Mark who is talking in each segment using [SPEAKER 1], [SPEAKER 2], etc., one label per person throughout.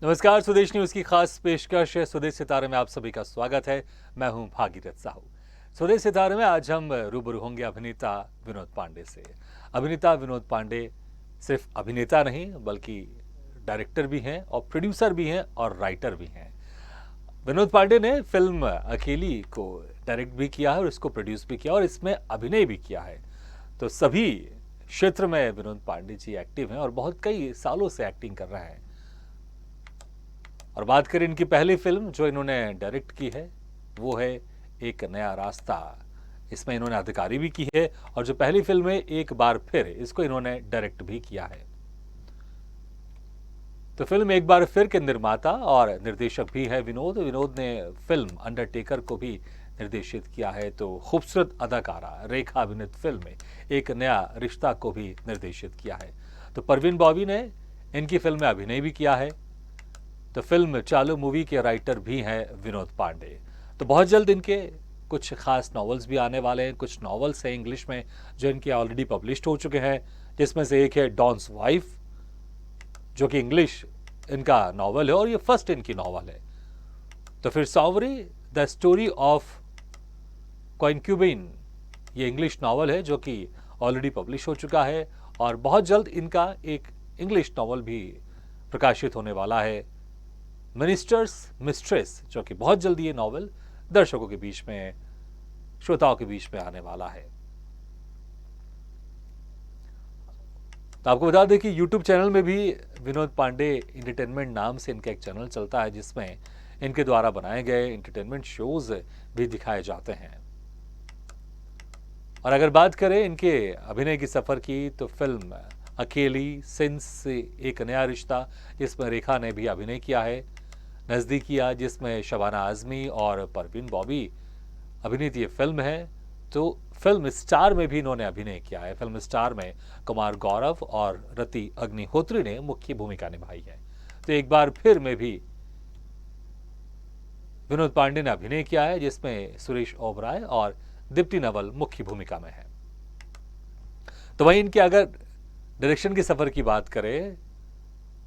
[SPEAKER 1] नमस्कार, स्वदेश न्यूज की खास पेशकश है स्वदेश सितारे में आप सभी का स्वागत है। मैं हूं भागीरथ साहू। स्वदेश सितारे में आज हम रूबरू होंगे अभिनेता विनोद पांडे से। अभिनेता विनोद पांडे सिर्फ अभिनेता नहीं बल्कि डायरेक्टर भी हैं और प्रोड्यूसर भी हैं और राइटर भी हैं। विनोद पांडे ने फिल्म अकेली को डायरेक्ट भी किया है और इसको प्रोड्यूस भी किया और इसमें अभिनय भी किया है। तो सभी क्षेत्र में विनोद पांडे जी एक्टिव हैं और बहुत कई सालों से एक्टिंग कर रहे हैं। और बात करें इनकी पहली फिल्म जो इन्होंने डायरेक्ट की है वो है एक नया रास्ता। इसमें इन्होंने अधिकारी भी की है और जो पहली फिल्म है एक बार फिर इसको इन्होंने डायरेक्ट भी किया है। तो फिल्म एक बार फिर के निर्माता और निर्देशक भी है विनोद। विनोद ने फिल्म अंडरटेकर को भी निर्देशित किया है। तो खूबसूरत अदाकारा रेखा अभिनीत फिल्म में एक नया रिश्ता को भी निर्देशित किया है। तो परवीन बॉबी ने इनकी फिल्म में अभिनय भी किया है। तो फिल्म चालू मूवी के राइटर भी हैं विनोद पांडे। तो बहुत जल्द इनके कुछ खास नॉवेल्स भी आने वाले हैं। कुछ नॉवेल्स हैं इंग्लिश में जो इनके ऑलरेडी पब्लिश्ड हो चुके हैं, जिसमें से एक है डॉन्स वाइफ जो कि इंग्लिश इनका नॉवल है और ये फर्स्ट इनकी नॉवल है। तो फिर सॉवरी द स्टोरी ऑफ कॉइनक्यूबिन ये इंग्लिश नॉवल है जो कि ऑलरेडी पब्लिश हो चुका है और बहुत जल्द इनका एक इंग्लिश नॉवल भी प्रकाशित होने वाला है, मिनिस्टर्स मिस्ट्रेस, जो कि बहुत जल्दी ये नॉवल दर्शकों के बीच में, श्रोताओं के बीच में आने वाला है। तो आपको बता दें कि YouTube चैनल में भी विनोद पांडे एंटरटेनमेंट नाम से इनका एक चैनल चलता है जिसमें इनके द्वारा बनाए गए एंटरटेनमेंट शोज भी दिखाए जाते हैं। और अगर बात करें इनके अभिनय की सफर की तो फिल्म अकेली, सिंस से एक नया रिश्ता जिसमें रेखा ने भी अभिनय किया है, नजदीकिया जिसमें शबाना आजमी और परवीन बॉबी अभिनीत ये फिल्म है। तो फिल्म स्टार में भी इन्होंने अभिनय किया है। फिल्म स्टार में कुमार गौरव और रति अग्निहोत्री ने मुख्य भूमिका निभाई है। तो एक बार फिर में भी विनोद पांडे ने अभिनय किया है जिसमें सुरेश ओबराय और दीप्ति नवल मुख्य भूमिका में है। तो वहीं इनके अगर डायरेक्शन के सफर की बात करें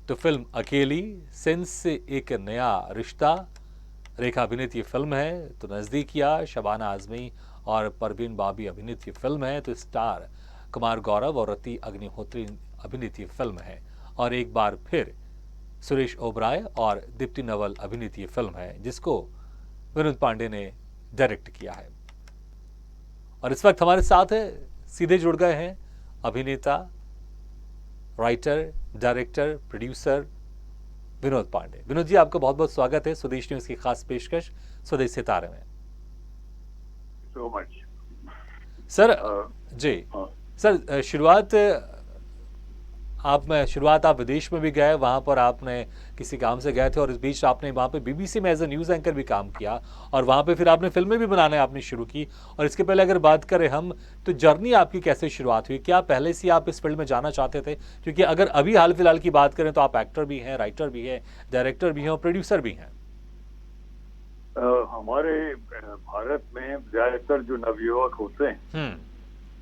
[SPEAKER 1] तो फिल्म अकेली, सिंस से एक नया रिश्ता रेखा अभिनीत ये फिल्म है। तो नजदीकिया शबाना आजमी और परवीन बॉबी अभिनीत ये फिल्म है। तो स्टार कुमार गौरव और रति अग्निहोत्री अभिनीत ये फिल्म है। और एक बार फिर सुरेश ओबराय और दीप्ति नवल अभिनीत ये फिल्म है जिसको विनोद पांडे ने डायरेक्ट किया है। और इस वक्त हमारे साथ है, सीधे जुड़ गए हैं अभिनेता, writer, director, producer Vinod Pandey. Vinod ji, आपका बहुत बहुत स्वागत है स्वदेश न्यूज की खास पेशकश स्वदेश सितारे में।
[SPEAKER 2] so much.
[SPEAKER 1] सर जी सर, शुरुआत आप विदेश में भी गए, वहां पर आपने किसी काम से गए थे और इस बीच आपने वहां पे बीबीसी में एज ए न्यूज एंकर भी काम किया और वहां पे फिर आपने फिल्में भी बनाने आपने शुरू की। और इसके पहले अगर बात करें हम तो जर्नी आपकी कैसे शुरुआत हुई? क्या पहले से आप इस फील्ड में जाना चाहते थे? क्योंकि अगर अभी हाल फिलहाल की बात करें तो आप एक्टर भी हैं, राइटर भी हैं, डायरेक्टर भी हैं और प्रोड्यूसर भी हैं।
[SPEAKER 2] हमारे भारत में ज्यादातर जो नवयुवक होते हैं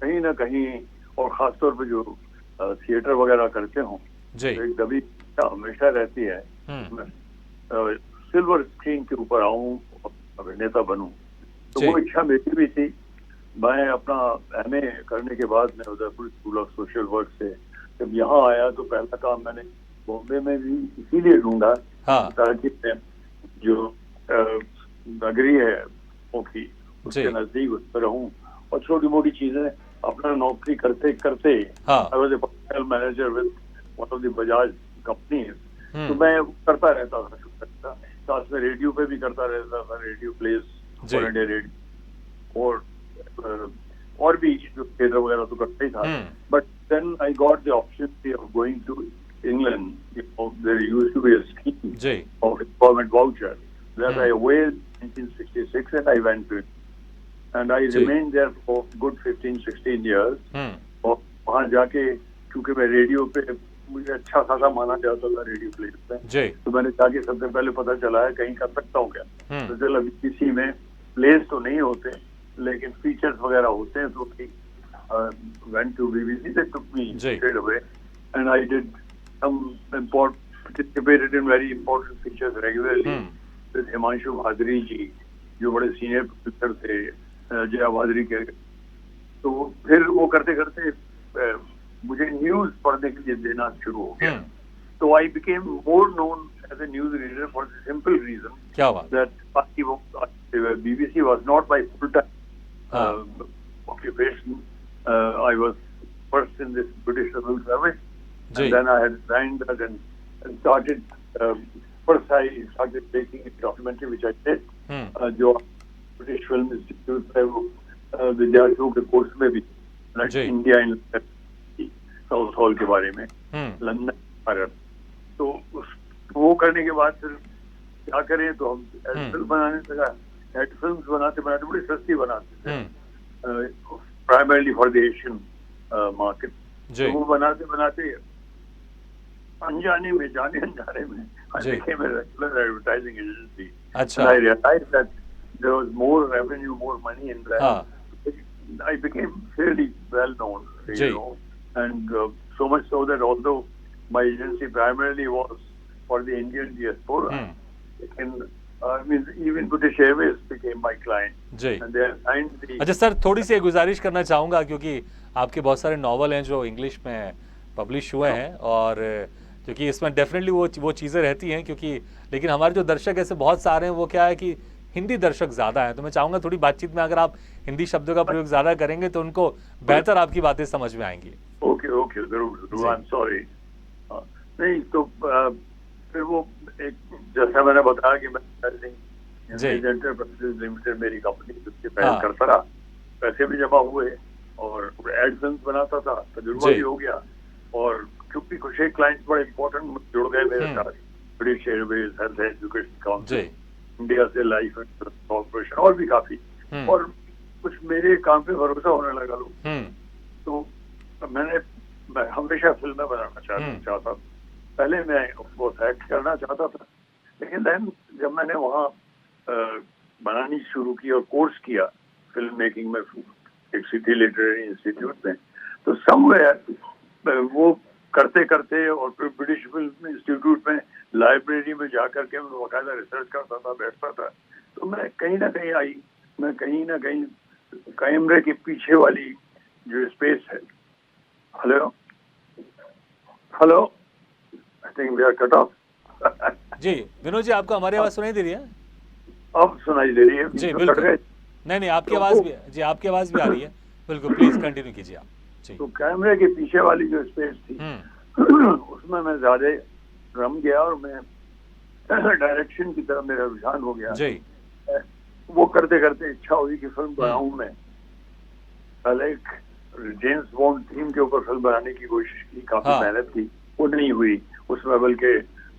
[SPEAKER 2] कहीं ना कहीं, और खासतौर पर जो थिएटर वगैरह करते हों, तो एक दबी हमेशा रहती है सिल्वर स्क्रीन के ऊपर आऊं, अभिनेता बनूं। तो वो इच्छा मेरी भी थी। मैं अपना एमए करने के बाद मैं Udaipur school of social work से जब यहाँ आया तो पहला काम मैंने बॉम्बे में भी इसीलिए ढूंढा ताकि जो नगरी है उसके नजदीक उस पर रहूं और छोटी मोटी चीजें अपना नौकरी करते करते I was a manager with one of the Bajaj company. तो मैं करता रहता था, साथ में रेडियो पे भी करता रहता था, radio plays All India Radio और भी जो थिएटर वगैरह तो करता ही था। But then I got the opportunity of going to England. There used to be a scheme of employment voucher that I waived in 1966 and I went to it. And I remained there for good 15-16 years. और वहाँ जाके क्योंकि मैं radio पे मुझे अच्छा खासा माना जाता था रेडियो प्लेस में, तो मैंने जाके सबसे पहले पता चला है कहीं कर सकता हूँ क्या। तो चलो बीबीसी में प्लेस तो नहीं होते लेकिन फीचर्स वगैरह होते हैं, तो went to BBC. They took me straight away and I did some participated in very important features regularly with Himanshu भादरी जी, जो बड़े सीनियर प्रोड्यूसर थे जया भादरी के। तो फिर वो करते करते मुझे न्यूज पढ़ने के लिए देना शुरू हो गया। तो I became more known as a news reader for the simple reason
[SPEAKER 1] क्या बात
[SPEAKER 2] that BBC was not my full time occupation. I was first in this British Civil Service, and then I had resigned that and started. First, I started making a documentary, which I did. जो British Film Institute है वो विद्यार्थियों के course में भी India in south hall के बारे में लंदन भारत। तो वो करने के बाद फिर क्या करें, तो हम एड फिल्म बनाने लगा। एड फिल्म्स बनाते बनाते बड़ी सस्ती बनाते थे, primarily for the Asian market. तो वो बनाते बनाते अनजाने में जाने अनजाने में I became a regular advertising agency. And I realized that there was more revenue, more money in that. I became fairly well known, you know, and so much so that although my agency primarily was for the Indian diaspora, I mean, even British Airways became my client. And they signed the.
[SPEAKER 1] अच्छा sir, थोड़ी सी गुजारिश करना चाहूँगा क्योंकि आपके बहुत सारे novel हैं जो इंग्लिश में पब्लिश हुए हैं, और क्योंकि इसमें डेफिनेटली वो चीज़ें रहती हैं, क्योंकि लेकिन हमारे जो दर्शक ऐसे बहुत सारे हैं वो क्या है कि हिंदी दर्शक ज़्यादा हैं। तो मैं चाहूँगा थोड़ी बातचीत में अगर आप हिंदी शब्दों का प्रयोग ज़्यादा करेंगे तो उनको बेहतर आपकी बातें समझ में आएंगी।
[SPEAKER 2] ओके ओके, जरूर, आई एम सॉरी। नहीं तो फिर वो एक जैसा मैंने बताया कि मैं एंटरप्राइजेज लिमिटेड मेरी कंपनी जिसके पहले करता रहा, पैसे भी जमा हुए और एड फिल्म बनाता था, तजुर्बा भी हो गया। और क्योंकि कुछ एक क्लाइंट्स बड़े इंपॉर्टेंट जुड़ गए मेरे साथ, British Airways, health education council, India से लाइफ कॉर्पोरेशन और भी काफी, और कुछ मेरे काम पे भरोसा होने लगा लोग। तो मैं हमेशा फिल्में बनाना चाहता था। पहले मैं बहुत एक्ट करना चाहता था, लेकिन देन जब मैंने वहाँ बनानी शुरू की और कोर्स किया फिल्म मेकिंग में एक सिटी लिटरेरी इंस्टीट्यूट में, तो समवेयर वो करते करते और फिर ब्रिटिश फिल्म इंस्टीट्यूट में लाइब्रेरी में जाकर के मैं बाकायदा रिसर्च करता था, बैठता था। तो मैं कहीं ना कहीं कैमरे के पीछे वाली जो स्पेस है, hello I think we are cut off.
[SPEAKER 1] जी विनोद जी, आपको हमारी आवाज सुनाई दे रही है?
[SPEAKER 2] अब सुनाई दे रही है
[SPEAKER 1] जी बिल्कुल। नहीं आपकी आवाज भी, जी आपकी आवाज भी आ रही है, बिल्कुल, प्लीज कंटिन्यू कीजिए आप।
[SPEAKER 2] तो कैमरे के पीछे वाली जो स्पेस थी उसमें मैं ज्यादा रम गया और मैं डायरेक्शन की तरफ मेरा रुझान हो गया। वो करते करते इच्छा हुई कि फिल्म बनाऊं मैं। पहले एक जेम्स बॉन्ड थीम के ऊपर फिल्म बनाने की कोशिश की, काफी मेहनत की, वो नहीं हुई। उसमें बल्कि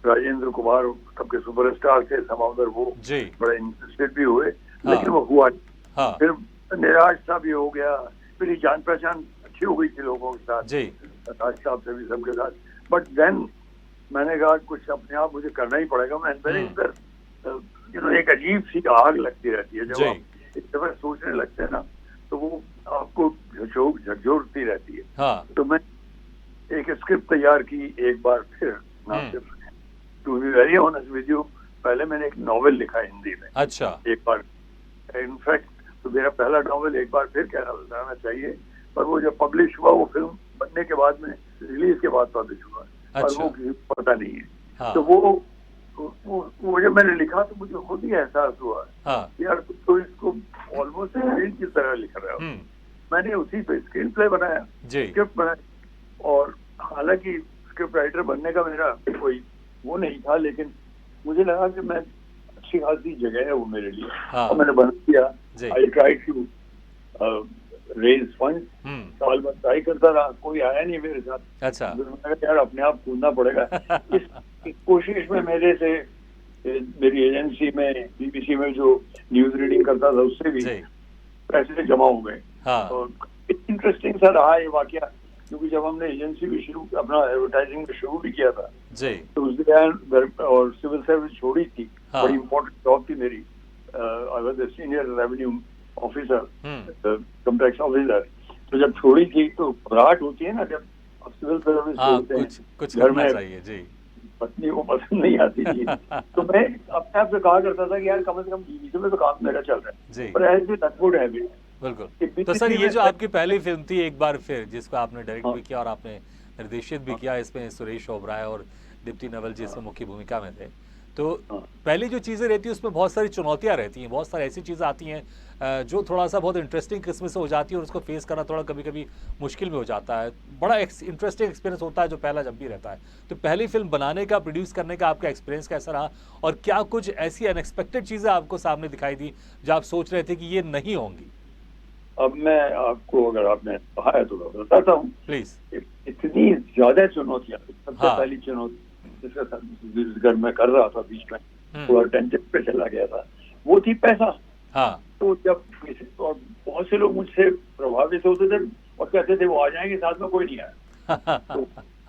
[SPEAKER 2] राजेंद्र कुमार सबके सुपरस्टार थे, समाउदर वो बड़े इंटरेस्टेड भी हुए, लेकिन वो हुआ। फिर निराश सा भी हो गया। मेरी जान पहचान अच्छी हो गई थी लोगों के साथ, राज साहब से भी, सबके साथ। बट देन मैंने कहा कुछ अपने आप मुझे करना ही पड़ेगा। मैं मेरे अंदर एक अजीब सी आग लगती रहती है, जब आप एक दफा सोचने लगते हैं ना तो वो आपको झकझोरती रहती है। तो मैं एक स्क्रिप्ट तैयार की एक बार फिर, ना सिर्फ, to be very honest with you, पहले मैंने एक नॉवेल लिखा हिंदी में।
[SPEAKER 1] अच्छा।
[SPEAKER 2] एक बार, इनफैक्ट तो मेरा पहला नॉवेल एक बार फिर कहना चाहिए, पर वो जब पब्लिश हुआ वो फिल्म बनने के बाद में, रिलीज के बाद पब्लिश हुआ, और वो किसी को पता नहीं है। तो वो जब मैंने लिखा तो मुझे खुद ही एहसास हुआ यार तो इसको ऑलमोस्ट स्क्रीन की तरह लिख रहा है। मैंने उसी पे स्क्रीन प्ले बनाया, स्क्रिप्ट बनाया, और हालांकि स्क्रिप्ट राइटर बनने का मेरा कोई वो नहीं था, लेकिन मुझे लगा कि मैं अच्छी खासी जगह है वो मेरे लिए, और मैंने बना दिया। I try to raise fund, साल भर ट्राई करता रहा, कोई आया नहीं मेरे साथ।
[SPEAKER 1] अच्छा।
[SPEAKER 2] यार अपने आप कूदना पड़ेगा। इस कोशिश में मेरे से मेरी एजेंसी में, बीबीसी में जो न्यूज रीडिंग करता था उससे भी पैसे जमा हो गए। और इंटरेस्टिंग सा रहा ये वाकया, क्योंकि जब हमने एजेंसी भी शुरू, अपना एडवर्टाइजिंग भी शुरू भी किया था, तो उस दौरान और सिविल सर्विस छोड़ी थी, बड़ी इंपॉर्टेंट जॉब थी मेरी। I was the senior revenue officer, income tax officer. तो जब छोड़ी थी तो घबराहट होती है ना, जब सिविल सर्विस छोड़ते हैं,
[SPEAKER 1] कुछ घर में चाहिए। जी,
[SPEAKER 2] पत्नी को पसंद नहीं आती थी। तो मैं अपने आप से कहा करता था कि यार कम से कम टीवी में तो काम मेरा चल रहा है, पर ऐसे गुड हैबिट।
[SPEAKER 1] बिल्कुल। तो सर ये जो आपकी पहली फिल्म थी एक बार फिर, जिसको आपने डायरेक्ट भी किया और आपने निर्देशित भी किया, इसमें सुरेश ओबराय और दीप्ति नवल जी इसमें मुख्य भूमिका में थे, तो पहली जो चीज़ें रहती है उसमें बहुत सारी चुनौतियां रहती हैं, बहुत सारी ऐसी चीज़ें आती हैं जो थोड़ा सा बहुत इंटरेस्टिंग किस्म से हो जाती है और उसको फेस करना थोड़ा कभी कभी मुश्किल में हो जाता है। बड़ा इंटरेस्टिंग एक्सपीरियंस होता है जो पहला जब भी रहता है। तो पहली फिल्म बनाने का, प्रोड्यूस करने का आपका एक्सपीरियंस कैसा रहा, और क्या कुछ ऐसी अनएक्सपेक्टेड चीज़ें आपको सामने दिखाई दी जो आप सोच रहे थे कि ये नहीं होंगी?
[SPEAKER 2] अब मैं आपको, अगर आपने कहा है तो मैं बताता हूँ
[SPEAKER 1] प्लीज।
[SPEAKER 2] इतनी ज्यादा चुनौतियां, सबसे पहली चुनौती जिसका मैं कर रहा था बीच में, थोड़ा टेंशन पे चला गया था, वो थी पैसा। तो जब और बहुत से लोग मुझसे प्रभावित होते थे और कहते थे वो आ जाएंगे साथ में, कोई नहीं आया।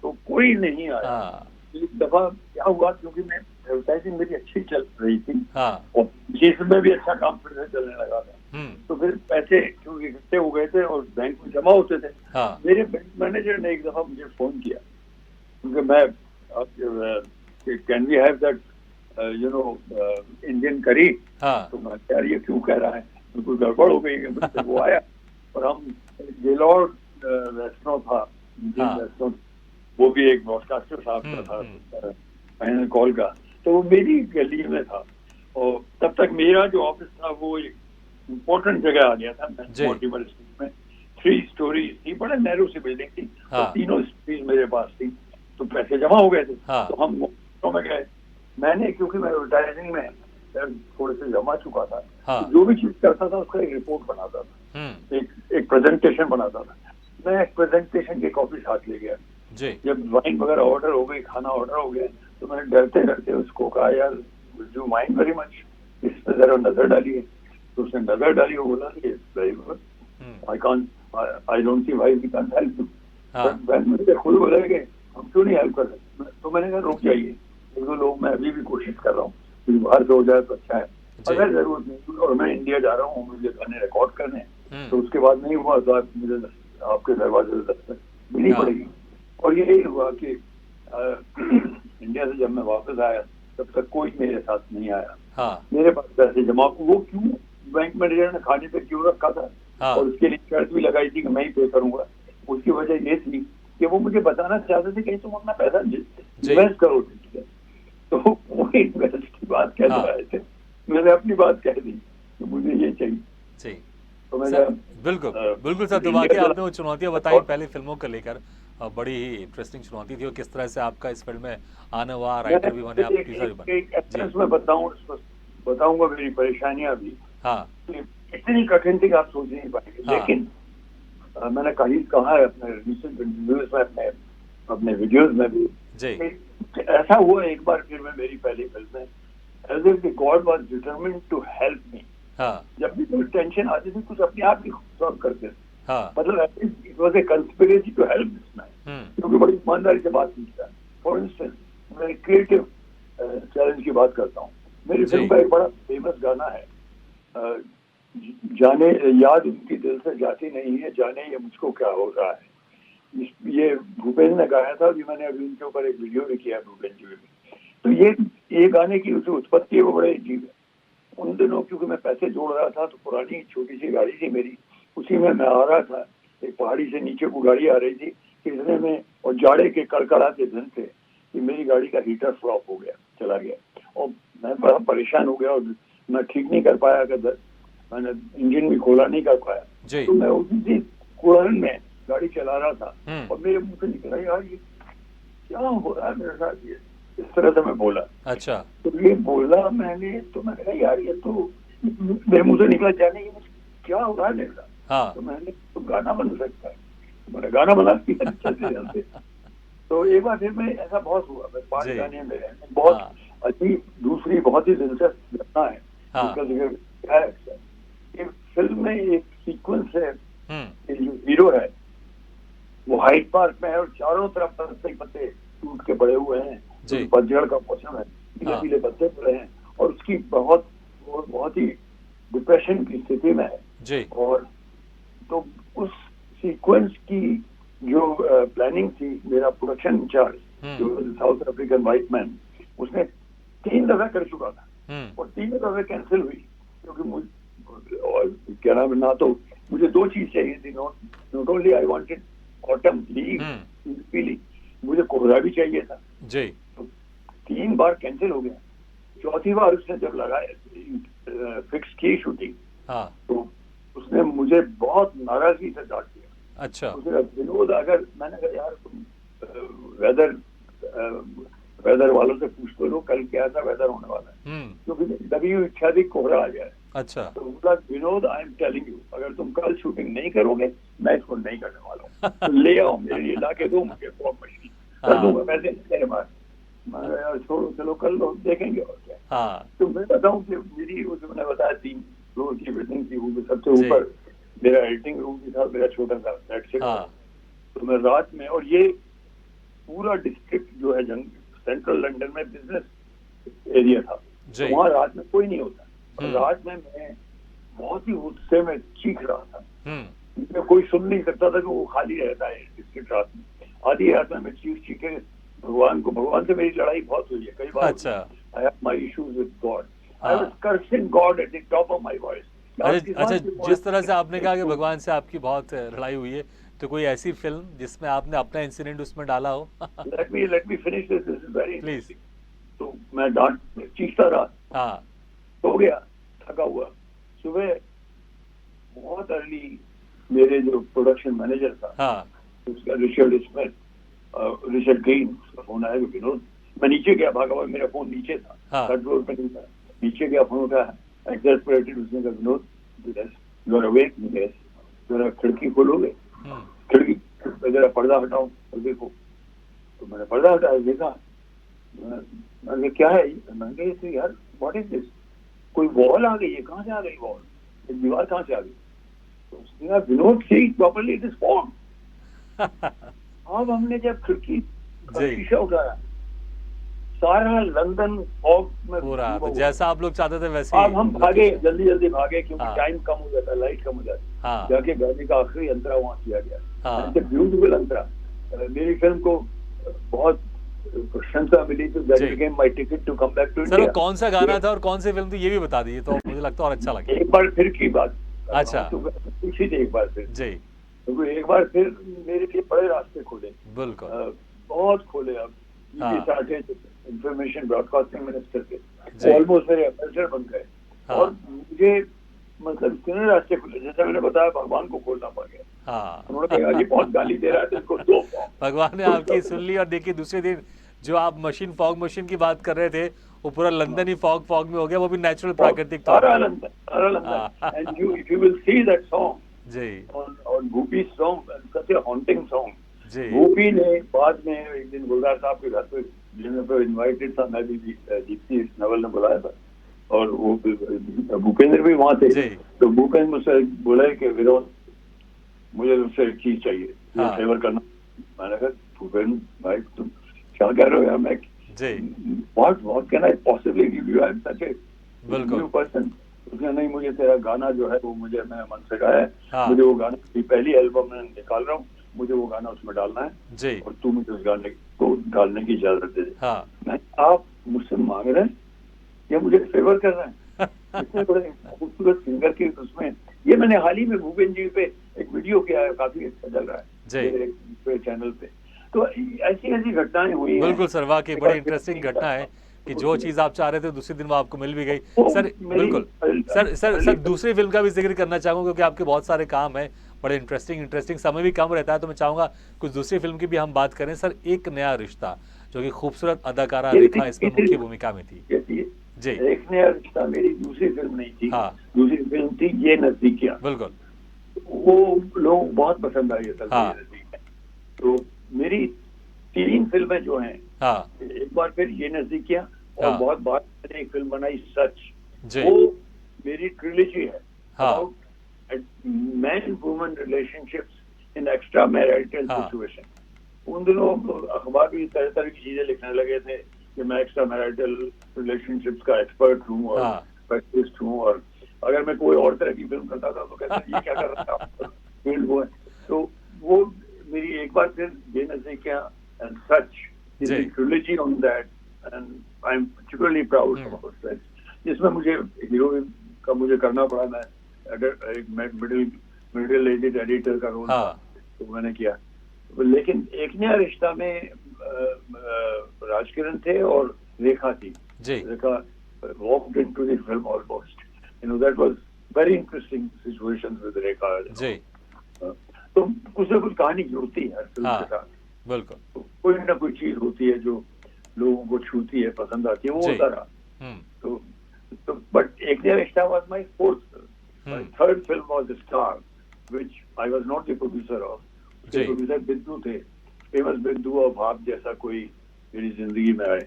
[SPEAKER 2] तो कोई नहीं आया। एक दफा क्या हुआ, क्योंकि मैं एडवर्टाइजिंग मेरी अच्छी चल रही थी और जिसमें भी अच्छा काम फिर से चलने लगा था, तो फिर पैसे क्योंकि इकट्ठे हो गए थे और बैंक में जमा होते थे। मेरे बैंक मैनेजर ने एक दफा मुझे फोन किया, क्योंकि मैं can we have that you know Indian curry. तो मैं यार ये क्यों कह रहा है, बिल्कुल गड़बड़ हो गई है। वो आया और हम गेलॉर्ड रेस्टोरेंट था, इंडियन रेस्टोरेंट, वो भी एक ब्रॉडकास्टर साहब का था, फाइनल कॉल का, तो वो मेरी गली में था। और तब तक मेरा जो ऑफिस था वो एक इम्पोर्टेंट जगह आ गया था, मोर्टिमर स्ट्रीट में। 3 स्टोरीज थी, बड़ा नैरो सी बिल्डिंग थी, और तीनों स्टोरीज मेरे पास थी। तो पैसे जमा हो गए थे, तो हम में गए। मैंने, क्योंकि मैं एडवर्टाइजिंग में थोड़े से जमा चुका था, तो जो भी चीज करता था उसका एक रिपोर्ट बनाता था, एक प्रेजेंटेशन बनाता था। मैं एक प्रेजेंटेशन की कॉपी साथ ले गया। जब वाइन वगैरह ऑर्डर हो गई, खाना ऑर्डर हो गया, तो मैंने डरते डरते उसको कहा, यार जो माइंड वेरी मच, इस पर जरा नजर डालिए। तो उसने नजर डाली और बोला कि very good, I don't see why we can't help you. मैंने खुद बोला कि हम क्यों नहीं हेल्प कर सकते। तो मैंने कहा रुक जाइए, एक दो लोग, मैं अभी भी कोशिश कर रहा हूँ, बाहर से हो जाए तो अच्छा है, अगर जरूरत नहीं, और मैं इंडिया जा रहा हूँ, मुझे गाने रिकॉर्ड करने, तो उसके बाद नहीं हुआ तो आप मुझे आपके दरवाजे से दस्तक मिलनी पड़ेगी। और यही हुआ कि इंडिया से जब मैं वापस आया तब तक कोई मेरे साथ नहीं आया। मेरे पास पैसे जमा, वो क्यों, बैंक मैनेजर ने खाने पे क्यों रखा था, और उसके लिए शर्त भी लगाई थी कि मैं ही पे करूंगा। उसकी वजह ये थी कि वो मुझे बताना चाहते थे कि तुम अपना पैसा इन्वेस्ट करो। तो वो इन्वेस्ट की बात कह रहे थे, मैंने अपनी बात कह दी कि मुझे ये चाहिए। तो मैंने
[SPEAKER 1] बिल्कुल सर, वाकई आपने वो चुनौतियां बताई पहली फिल्मों को लेकर, बड़ी ही इंटरेस्टिंग चुनौती थी, और किस तरह से आपका इस फिल्म में आना हुआ, राइटर भी बने, आप प्रोड्यूसर भी बने।
[SPEAKER 2] मैं बताऊंगा मेरी परेशानियां भी। इतनी कठिन थी कि आप सोच नहीं पाएंगे। लेकिन मैंने कहा है अपने रिसेंट इंटरव्यूज में, अपने वीडियोज में भी, ऐसा हुआ एक बार फिर में मेरी पहली फिल्म में, as if the God was determined to help me. जब भी कोई टेंशन आती थी, कुछ अपने आप ही सॉल्व करते थे। मतलब it was a conspiracy to help this man, क्योंकि बड़ी ईमानदारी से बात की था। फॉर इंस्टेंस, मैं क्रिएटिव चैलेंज की बात करता हूँ। मेरी फिल्म का एक बड़ा फेमस गाना है, जाने याद उनकी दिल से जाती नहीं है, जाने ये मुझको क्या हो रहा है। ये भूपेंद्र ने गाया था, जो मैंने अभी उनके ऊपर एक वीडियो भी किया है, भूपेंद्र जी भी। तो ये गाने की जो उत्पत्ति है वो बड़े अजीब है। उन दिनों क्योंकि मैं पैसे जोड़ रहा था, तो पुरानी छोटी सी गाड़ी थी मेरी, उसी में मैं आ रहा था। एक पहाड़ी से नीचे को गाड़ी आ रही थी, इतने में, और जाड़े के कड़कड़ाते दिन थे, कि मेरी गाड़ी का हीटर फ्लॉप हो गया, चला गया, और मैं बड़ा परेशान हो गया, और मैं ठीक नहीं कर पाया, मैंने इंजन भी खोला नहीं कर पाया। तो मैं उसी कुड़न में गाड़ी चला रहा था, और मेरे मुंह से निकला, यार ये क्या हो रहा है मेरे साथ, ये इस तरह से मैं बोला।
[SPEAKER 1] अच्छा।
[SPEAKER 2] तो ये बोला मैंने, तो मैंने कहा यार ये तो मेरे मुंह से निकला, जाने ये क्या हो रहा है मेरे साथ। तो मैंने, तो गाना बन सकता है, मैंने गाना बना दिया चलते चलते। तो एक बार फिर मैं, ऐसा बहुत हुआ, मैं 5 गाने में बहुत अच्छी। दूसरी बहुत ही दिलचस्प घटना है, उसका जिक्र है। एक फिल्म में एक सीक्वेंस है, जो हीरो है वो हाइड पार्क में है, और चारों तरफ पत्ते टूट के पड़े हुए हैं, पतझड़ का मौसम है, पीले पीले पत्ते पड़े हैं, और उसकी बहुत ही डिप्रेशन की स्थिति में है। और तो उस सीक्वेंस की जो प्लानिंग थी, मेरा प्रोडक्शन इंचार्ज जो साउथ अफ्रीकन व्हाइट मैन, उसने 3 दफा कर चुका था और 3 दफा कैंसिल हुई, क्योंकि मुझे और क्या नाम है, ना तो मुझे 2 चीज चाहिए थी, not only I wanted autumn leave पीली, मुझे कोहरा भी चाहिए था
[SPEAKER 1] जी।
[SPEAKER 2] तो 3 बार कैंसिल हो गया। चौथी बार उसने जब लगाया फिक्स की शूटिंग, तो उसने मुझे बहुत नाराजगी से डांट दिया।
[SPEAKER 1] अच्छा।
[SPEAKER 2] उसने कहा विनोद, अगर मैंने कहा यार तुम वेदर वालों से पूछ तो लो कल क्या सा वेदर होने वाला है, क्योंकि दबी हुई इच्छा थी कोहरा आ जाए।
[SPEAKER 1] अच्छा।
[SPEAKER 2] तो बोला Vinod, I am telling you, अगर तुम कल शूटिंग नहीं करोगे मैं इसको नहीं करने वाला हूँ, तो ले आओ मेरे लिए, ला के दो मुझे फॉग मशीन, कर दूंगा, पैसे नहीं तेरे पास। मैं यार छोड़ो, चलो कर लो, देखेंगे और क्या। तो मैं बताऊं कि मेरी, मैंने बताया 3 फ्लोर की बिल्डिंग थी, वो सबसे ऊपर मेरा एडिटिंग रूम भी था, मेरा छोटा सा फ्लैट से। तो मैं रात में, और ये पूरा डिस्ट्रिक्ट जो है सेंट्रल लंदन में बिजनेस एरिया था, तो वहाँ रात में कोई नहीं होता, और रात में मैं बहुत ही गुस्से में चीख रहा था, कोई सुन नहीं सकता था कि वो खाली रहता है डिस्ट्रिक्ट रात में। आधी रात में मैं चीख के भगवान से मेरी लड़ाई बहुत हुई है कई बार।
[SPEAKER 1] अच्छा।
[SPEAKER 2] I have my issues with God, I was cursing God at the top of my voice.
[SPEAKER 1] अच्छा, जिस तरह से आपने कहा कि भगवान से आपकी बहुत लड़ाई हुई है, तो कोई ऐसी फिल्म जिसमें आपने अपना इंसिडेंट उसमें डाला हो?
[SPEAKER 2] Let me finish this is very
[SPEAKER 1] please.
[SPEAKER 2] तो मैं चीखता रहा, हो गया, थका हुआ। सुबह बहुत अर्ली मेरे जो प्रोडक्शन मैनेजर था, उसका रिचर्ड ग्रीन, उसका फोन आया, विनोद। मैं नीचे गया, भागा हुआ, मेरा फोन नीचे था, थर्ड फ्लोर पे नहीं था, नीचे गया, फोन उठाया, एक्सैस्परेटेड, उसने कहा विनोद यू आर अवेक, जरा खिड़की खोलोगे, खिड़की जरा पर्दा हटाओ और देखो। तो मैंने पर्दा हटाया, देखा, मैंने क्या है, मैंने कहा यार व्हाट इज दिस, कोई वॉल आ गई है, कहाँ से आ गई वॉल, एक दीवार कहाँ से आ गई। तो उसने कहा विनोद सी प्रॉपर्ली, इट इज फॉग। अब हमने जब खिड़की का शीशा उठाया, सारा लंदन फॉग में
[SPEAKER 1] पूरा, तो जैसा आप लोग चाहते थे वैसे।
[SPEAKER 2] अब हम भागे, जल्दी जल्दी भागे, क्योंकि टाइम कम हो जाता, लाइट कम हो जाती। जाके गाने का आखिरी अंतरा वहाँ किया गया, ब्यूटीफुल अंतरा। मेरी फिल्म को बहुत प्रशंसा मिली, तो that became my ticket to come back to India.
[SPEAKER 1] Sir कौन सा गाना था और कौन सी फिल्म थी, ये भी बता दीजिए तो मुझे लगता है और अच्छा लगे।
[SPEAKER 2] एक बार फिर की बात,
[SPEAKER 1] अच्छा,
[SPEAKER 2] पूछी थी एक बार फिर
[SPEAKER 1] जी,
[SPEAKER 2] क्योंकि एक बार फिर मेरे लिए बड़े रास्ते खोले,
[SPEAKER 1] बिल्कुल
[SPEAKER 2] बहुत खोले। अब इंफॉर्मेशन ब्रॉडकास्टिंग मिनिस्टर के ऑलमोस्ट मेरे एम्बेसडर बन गए, और मुझे मतलब इतने रास्ते खुले, जैसा मैंने बताया भगवान को खोलना पड़ गया। उन्होंने कहा ये बहुत गाली दे रहा है, इसको दो।
[SPEAKER 1] भगवान ने आपकी सुन ली, और देखिए दूसरे दिन जो आप फॉग मशीन की बात कर रहे थे, वो पूरा लंदन ही फॉग में हो गया, वो भी नेचुरल प्राकृतिक तौर
[SPEAKER 2] पर। सारा London. And if you will see that song
[SPEAKER 1] ji,
[SPEAKER 2] on Goopy's song, such a haunting song.
[SPEAKER 1] जी।
[SPEAKER 2] गोपी ने बाद में एक दिन गुलजार साहब के घर पे डिनर पे इनवाइटेड था, मैं भी दीप्ति नवल ने बुलाया था, और वो भूपेंद्र भी वहाँ थे। तो भूपेंद्र मुझसे बोला कि विनोद मुझे तुमसे एक चीज चाहिए, फेवर करना। मैंने कहा भूपेंद्र भाई तुम क्या कह रहे हो यार, मैं what can I possibly give you? I am such a new person. उसने नहीं, मुझे तेरा गाना जो है वो मुझे मैं मन से गाया है, मुझे वो गाना की पहली एल्बम में निकाल रहा हूँ, मुझे वो गाना उसमें डालना है, और तू मुझे उस गाने को डालने की इजाजत दे दे। मैं आप मुझसे मांग रहे हैं या मुझे फेवर कर रहे हैं? इतने बड़े खूबसूरत सिंगर के उसमें, ये मैंने हाल ही में भूपेंद्र जी पे एक वीडियो किया है, काफी अच्छा चल रहा है मेरे चैनल पे। तो ऐसी ऐसी घटनाएं हुई।
[SPEAKER 1] बिल्कुल सर, वाकई बड़ी इंटरेस्टिंग घटना है कि जो चीज आप चाह रहे थे दूसरे दिन वो आपको मिल भी गई। सर बिल्कुल, सर दूसरी फिल्म का भी जिक्र करना चाहूंगा, क्योंकि आपके बहुत सारे काम है, बड़े इंटरेस्टिंग, समय भी कम रहता है, तो मैं चाहूंगा कुछ दूसरी फिल्म की भी हम बात करें। सर एक नया रिश्ता, जो कि खूबसूरत अदाकारा रेखा इसमें मुख्य भूमिका में थी।
[SPEAKER 2] जी, एक नया रिश्ता मेरी दूसरी फिल्म नहीं थी, दूसरी फिल्म थी ये नजदीकियां।
[SPEAKER 1] बिल्कुल,
[SPEAKER 2] वो लोग बहुत पसंद आई है। तो मेरी 3 फिल्में जो हैं, एक बार फिर ये नजदीकियां, और बहुत बार मैंने एक फिल्म बनाई सच, वो मेरी ट्रिलॉजी है about man woman relationships in extra marital situation. उन दिनों अखबार भी तरह तरह की चीजें लिखने लगे थे कि मैं एक्स्ट्रा मैरिटल रिलेशनशिप्स का एक्सपर्ट हूँ और स्पेशलिस्ट हूँ, और अगर मैं कोई और तरह की फिल्म करता था तो कहते ये क्या कर रहा था, फील्ड वो है। तो वो मेरी एक बार फिर ये नजदीकियां एंड सच,
[SPEAKER 1] जी।
[SPEAKER 2] Trilogy on that and I am particularly proud about that. जिसमें मुझे हीरोइन का मुझे करना पड़ा, मैं मिडिल एजेड एडिटर का रोल था, तो मैंने किया। लेकिन एक नया रिश्ता में राजकिरण थे और रेखा थी। रेखा walked into the film almost. That was very interesting situation with रेखा।
[SPEAKER 1] जी।
[SPEAKER 2] तो कुछ ना कुछ कहानी जुड़ती है हर फिल्म के साथ।
[SPEAKER 1] बिल्कुल।
[SPEAKER 2] तो कोई ना कोई चीज होती है जो लोगों को छूती है, पसंद आती है, वो होता रहा। तो बट एक नया रिश्ता was my fourth film. My third film was Star, which I was not the producer of. उसके प्रोड्यूसर बिंदु थे, फेमस बिंदु और भाप जैसा कोई मेरी जिंदगी में आए।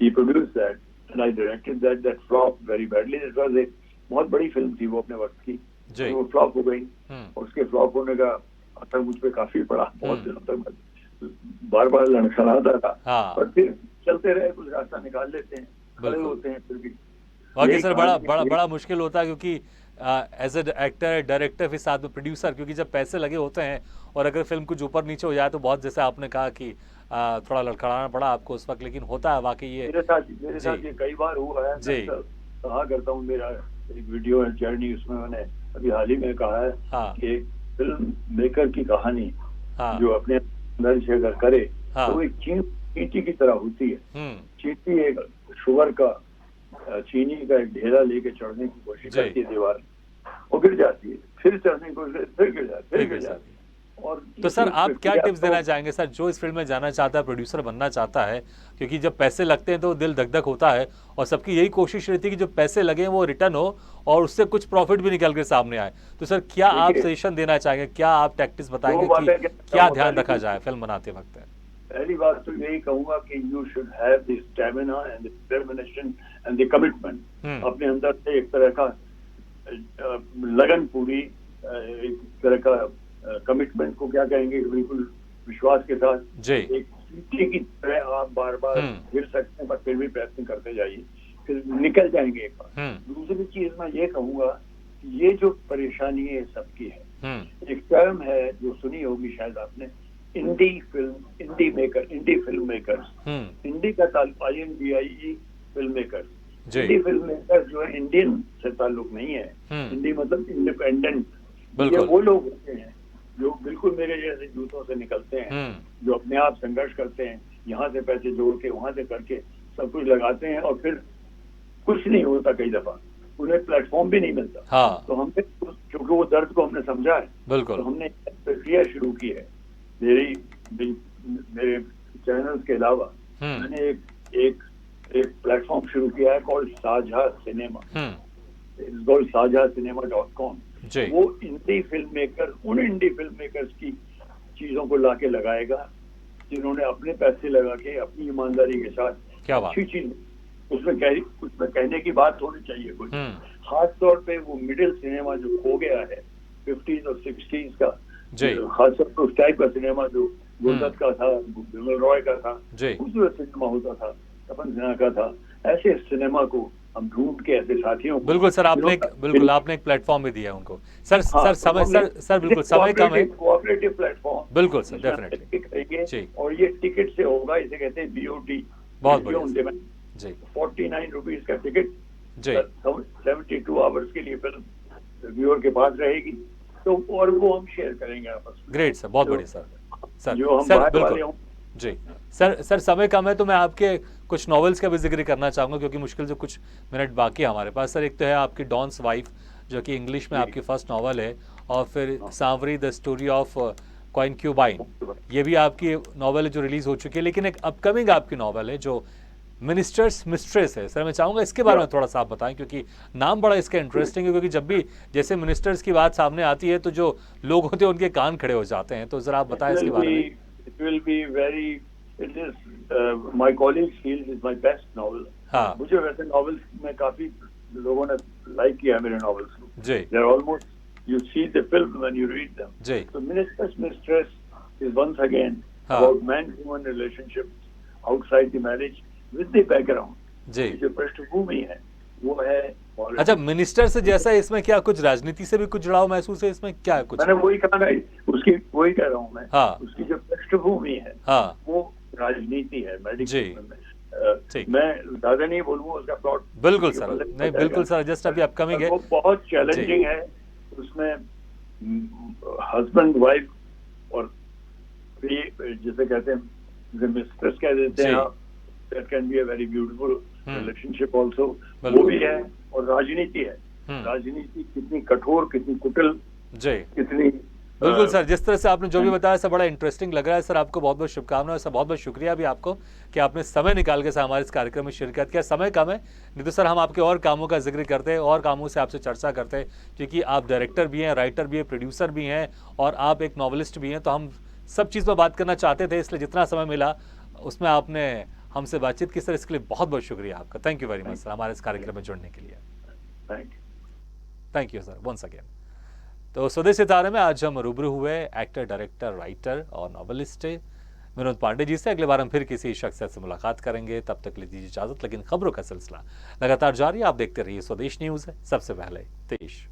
[SPEAKER 2] He produced that and I directed that. That flopped very badly. It was एक बहुत बड़ी फिल्म थी वो अपने वक्त की, तो वो फ्लॉप हो गई। और उसके फ्लॉप होने का असर मुझ पे काफी पड़ा, बहुत दिनों तक बार बार लड़खड़ाता था, पर फिर चलते रहे, कुछ रास्ता निकाल लेते हैं, खड़े होते हैं फिर भी।
[SPEAKER 1] बाकी सर बड़ा मुश्किल होता है, क्योंकि एज ए एक्टर डायरेक्टर फिर साथ में प्रोड्यूसर, क्योंकि जब पैसे लगे होते हैं और अगर फिल्म कुछ ऊपर नीचे हो जाए तो बहुत, जैसे आपने कहा कि थोड़ा लड़खड़ाना पड़ा आपको उस वक्त, लेकिन होता है वाकई ये। मेरे
[SPEAKER 2] साथ ये कई बार हुआ है। जी। कहा करता हूँ, मेरा एक वीडियो है जर्नी, उसमें मैंने अभी हाल ही में कहा है कि एक फिल्म मेकर की कहानी जो अपने अंदर से अगर करे तो वो एक चींटी की तरह होती है। चींटी एक शुगर का, चीनी का एक ढेला लेके चढ़ने की कोशिश करती है दीवार, वो गिर जाती है, फिर चढ़ने की कोशिश, फिर गिर जाती है। और
[SPEAKER 1] तो सर आप क्या टिप्स देना चाहेंगे सर, जो इस फील्ड में जाना चाहता है, प्रोड्यूसर बनना चाहता है, क्योंकि जब पैसे लगते हैं तो दिल धक धक होता है और सबकी यही कोशिश रहती है कि जो पैसे लगे वो रिटर्न हो और उससे कुछ प्रॉफिट भी निकल के सामने आए। तो सर क्या आप सजेशन देना चाहेंगे, क्या आप टैक्टिक्स बताएंगे कि क्या ध्यान रखा जाए फिल्म बनाते वक्त?
[SPEAKER 2] पहली बात तो यही कहूंगा कि you should have the stamina and the determination and the commitment. अपने अंदर से एक तरह का लगन, पूरी एक तरह का कमिटमेंट को क्या कहेंगे, बिल्कुल विश्वास के साथ एक चींटी की तरह आप बार बार गिर सकते हैं, पर फिर भी प्रयत्न करते जाइए, फिर निकल जाएंगे एक बार। दूसरी चीज मैं ये कहूंगा कि ये जो परेशानी है सबकी है, एक टर्म है जो सुनी होगी शायद आपने, इंडी फिल्म मेकर्स। इंडी का ताल्लुक INDIE film makers. Indie film makers जो है इंडियन से ताल्लुक नहीं है। इंडी मतलब इंडिपेंडेंट। ये वो लोग होते हैं जो बिल्कुल मेरे जैसे जूतों से निकलते हैं, जो अपने आप संघर्ष करते हैं, यहाँ से पैसे जोड़ के वहां से करके सब कुछ लगाते हैं और फिर कुछ नहीं होता, कई दफा उन्हें प्लेटफॉर्म भी नहीं मिलता। तो हमने, क्योंकि वो दर्द को हमने समझा है, तो हमने प्रक्रिया शुरू की है। मेरे चैनल्स के अलावा मैंने एक प्लेटफॉर्म शुरू किया है कॉल्ड साझा सिनेमा, sajacinema.com। वो इंडी फिल्म मेकर, उन इंडी फिल्म मेकर्स की चीजों को लाके लगाएगा जिन्होंने अपने पैसे लगा के अपनी ईमानदारी के साथ अच्छी चीज, उसमें कहने की बात होनी चाहिए कुछ। खास तौर पे वो मिडिल सिनेमा जो खो गया है 50s और 60s का, खासतौर पर उस टाइप का सिनेमा जो गुलदत का था, विमल रॉय का था, खूबसूरत सिनेमा होता था, तपन सिन्हा का था, ऐसे सिनेमा को हम ढूंढ के ऐसे साथियों को।
[SPEAKER 1] बिल्कुल सर, आपने एक प्लेटफॉर्म भी दिया उनको। सर बिल्कुल समय कम है,
[SPEAKER 2] कोऑपरेटिव प्लेटफॉर्म।
[SPEAKER 1] बिल्कुल सर, डेफिनेटली।
[SPEAKER 2] और ये टिकट से होगा, इसे कहते हैं BOT,
[SPEAKER 1] बहुत बढ़िया जी।
[SPEAKER 2] 49 रुपीज का टिकट, 72 आवर्स के लिए फिल्म व्यूअर के पास रहेगी, तो और वो हम शेयर करेंगे आपस में।
[SPEAKER 1] ग्रेट सर, बहुत बढ़िया सर।
[SPEAKER 2] जो हम बाहर वाले हों
[SPEAKER 1] जी। सर समय कम है तो मैं आपके कुछ नॉवेल्स का भी जिक्र करना चाहूँगा, क्योंकि मुश्किल से कुछ मिनट बाकी है हमारे पास। सर एक तो है आपकी डॉन्स वाइफ, जो कि इंग्लिश में आपकी फर्स्ट नॉवल है, और फिर सांवरी द स्टोरी ऑफ कॉइनक्यूबाइन, ये भी आपकी नॉवल है जो रिलीज हो चुकी है। लेकिन एक अपकमिंग आपकी नॉवल है जो मिनिस्टर्स मिस्ट्रेस है। सर मैं चाहूँगा इसके बारे में थोड़ा सा आप बताएं, क्योंकि नाम बड़ा इसका इंटरेस्टिंग है, क्योंकि जब भी जैसे मिनिस्टर्स की बात सामने आती है तो जो लोग होते हैं उनके कान खड़े हो जाते हैं। तो जरा आप बताएं इसके बारे में।
[SPEAKER 2] It will be very, it is my colleagues feel it is my best novel. मुझे वैसे नॉवेल्स में काफी लोगों ने लाइक किया है मेरे नॉवेल्स को। They are almost, you see the film when you read them. So Minister's Mistress is once again about man-human relationships outside the marriage with the background. जो पृष्ठभूमि है वो है।
[SPEAKER 1] अच्छा, मिनिस्टर से जैसा इसमें क्या कुछ राजनीति से भी कुछ जुड़ाव महसूस है इसमें, क्या है कुछ?
[SPEAKER 2] मैंने वही कहा ना, उसकी वही कह रहा हूँ मैं। उसकी जो पृष्ठभूमि है वो राजनीति है,
[SPEAKER 1] जी।
[SPEAKER 2] मेडिकल में।
[SPEAKER 1] ठीक।
[SPEAKER 2] मैं ज्यादा नहीं बोलूंगा उसका प्लॉट।
[SPEAKER 1] बिल्कुल सर, नहीं बिल्कुल सर, जस्ट अभी अपकमिंग है।
[SPEAKER 2] वो बहुत चैलेंजिंग है। उसमें हस्बैंड वाइफ और ये जिसे कहते हैं, जिसे मिस्ट्रेस कह देते हैं
[SPEAKER 1] जी।
[SPEAKER 2] आप, that can be a very beautiful relationship also, वो
[SPEAKER 1] बिल्कुल।
[SPEAKER 2] भी है। और राजनीति है, राजनीति कितनी कठोर, कितनी कुटिल,
[SPEAKER 1] जी
[SPEAKER 2] कितनी
[SPEAKER 1] बिल्कुल सर, जिस तरह से आपने जो भी बताया सर बड़ा इंटरेस्टिंग लग रहा है सर। आपको बहुत बहुत शुभकामनाएं सर, बहुत बहुत शुक्रिया भी आपको कि आपने समय निकाल के सर हमारे इस कार्यक्रम में शिरकत किया। समय कम है, नहीं तो सर हम आपके और कामों का जिक्र करते हैं और कामों से आपसे चर्चा करते हैं, क्योंकि आप डायरेक्टर भी हैं, राइटर भी हैं, प्रोड्यूसर भी हैं और आप एक नॉवलिस्ट भी हैं। तो हम सब चीज़ पर बात करना चाहते थे, इसलिए जितना समय मिला उसमें आपने हमसे बातचीत की सर, इसके लिए बहुत बहुत शुक्रिया आपका। Thank you very much sir हमारे इस कार्यक्रम में जुड़ने के लिए। Thank you sir once again. तो स्वदेश सितारे में आज हम रूबरू हुए एक्टर, डायरेक्टर, राइटर और नॉवेलिस्ट विनोद पांडे जी से। अगले बार हम फिर किसी शख्सियत से मुलाकात करेंगे, तब तक लीजिए इजाजत। लेकिन खबरों का सिलसिला लगातार जारी, आप देखते रहिए स्वदेश न्यूज़, सबसे पहले देश।